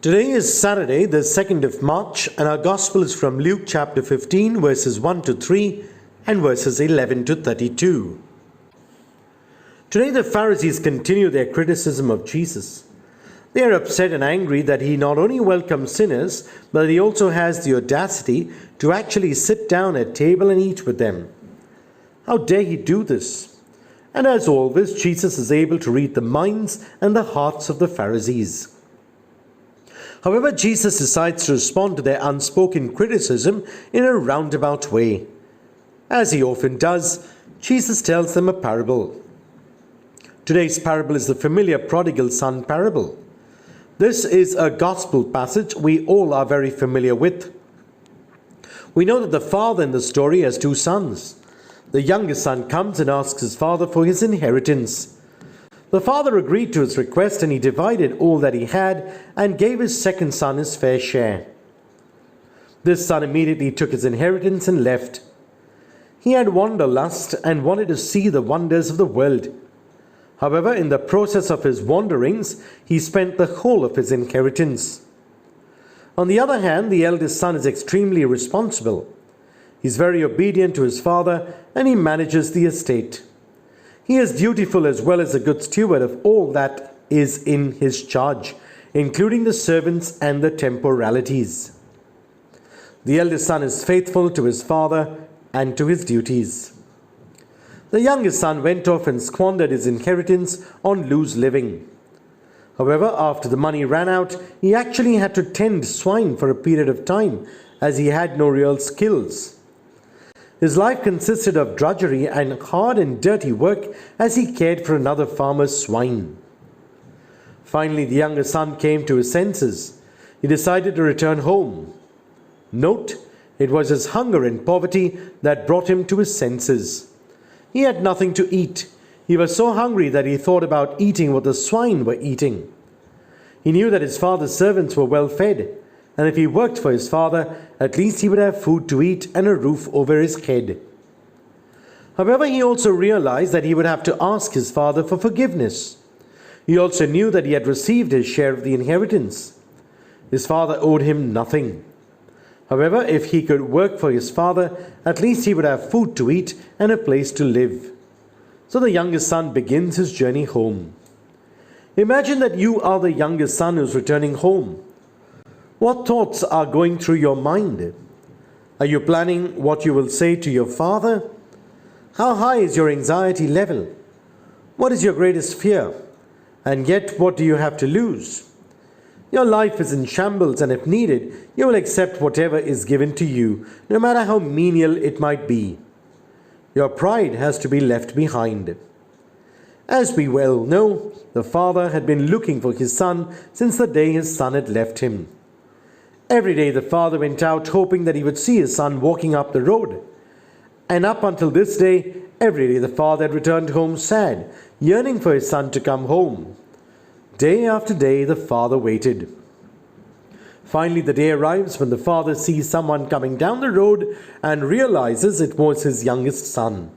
Today is Saturday, the 2nd of March, and our Gospel is from Luke chapter 15, verses 1 to 3 and verses 11 to 32. Today the Pharisees continue their criticism of Jesus. They are upset and angry that he not only welcomes sinners, but he also has the audacity to actually sit down at table and eat with them. How dare he do this? And as always, Jesus is able to read the minds and the hearts of the Pharisees. However, Jesus decides to respond to their unspoken criticism in a roundabout way. As he often does, Jesus tells them a parable. Today's parable is the familiar prodigal son parable. This is a gospel passage we all are very familiar with. We know that the father in the story has two sons. The youngest son comes and asks his father for his inheritance. The father agreed to his request, and he divided all that he had and gave his second son his fair share. This son immediately took his inheritance and left. He had wanderlust and wanted to see the wonders of the world. However, in the process of his wanderings, he spent the whole of his inheritance. On the other hand, the eldest son is extremely responsible. He is very obedient to his father, and he manages the estate. He is dutiful as well as a good steward of all that is in his charge, including the servants and the temporalities. The eldest son is faithful to his father and to his duties. The youngest son went off and squandered his inheritance on loose living. However, after the money ran out, he actually had to tend swine for a period of time, as he had no real skills. His life consisted of drudgery and hard and dirty work as he cared for another farmer's swine. Finally, the younger son came to his senses. He decided to return home. Note, it was his hunger and poverty that brought him to his senses. He had nothing to eat. He was so hungry that he thought about eating what the swine were eating. He knew that his father's servants were well fed, and if he worked for his father, at least he would have food to eat and a roof over his head. However, he also realized that he would have to ask his father for forgiveness. He also knew that he had received his share of the inheritance. His father owed him nothing. However, if he could work for his father, at least he would have food to eat and a place to live. So the youngest son begins his journey home. Imagine that you are the youngest son who's returning home. What thoughts are going through your mind? Are you planning what you will say to your father? How high is your anxiety level? What is your greatest fear? And yet, what do you have to lose? Your life is in shambles, and if needed, you will accept whatever is given to you, no matter how menial it might be. Your pride has to be left behind. As we well know, the father had been looking for his son since the day his son had left him. Every day the father went out hoping that he would see his son walking up the road. And up until this day, every day the father had returned home sad, yearning for his son to come home. Day after day the father waited. Finally the day arrives when the father sees someone coming down the road and realizes it was his youngest son.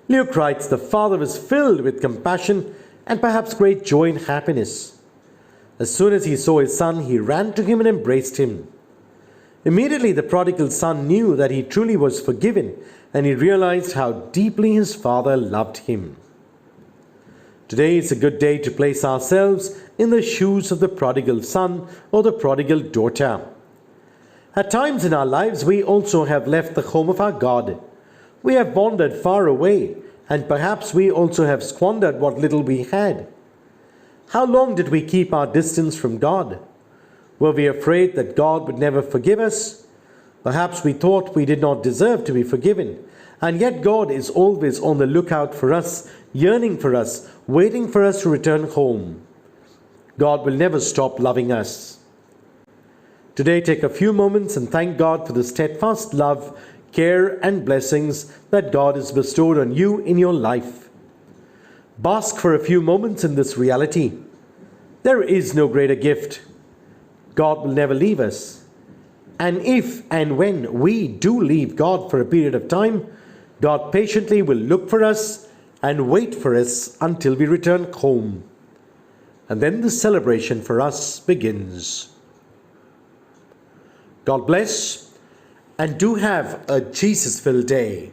Luke writes, the father was filled with compassion and perhaps great joy and happiness. As soon as he saw his son, he ran to him and embraced him. Immediately the prodigal son knew that he truly was forgiven, and he realized how deeply his father loved him. Today is a good day to place ourselves in the shoes of the prodigal son or the prodigal daughter. At times in our lives, we also have left the home of our God. We have wandered far away, and perhaps we also have squandered what little we had. How long did we keep our distance from God? Were we afraid that God would never forgive us? Perhaps we thought we did not deserve to be forgiven, and yet God is always on the lookout for us, yearning for us, waiting for us to return home. God will never stop loving us. Today, take a few moments and thank God for the steadfast love, care, and blessings that God has bestowed on you in your life. Bask for a few moments in this reality. There is no greater gift. God will never leave us. And if and when we do leave God for a period of time, God patiently will look for us and wait for us until we return home. and then the celebration for us begins. God bless, and do have a Jesus-filled day.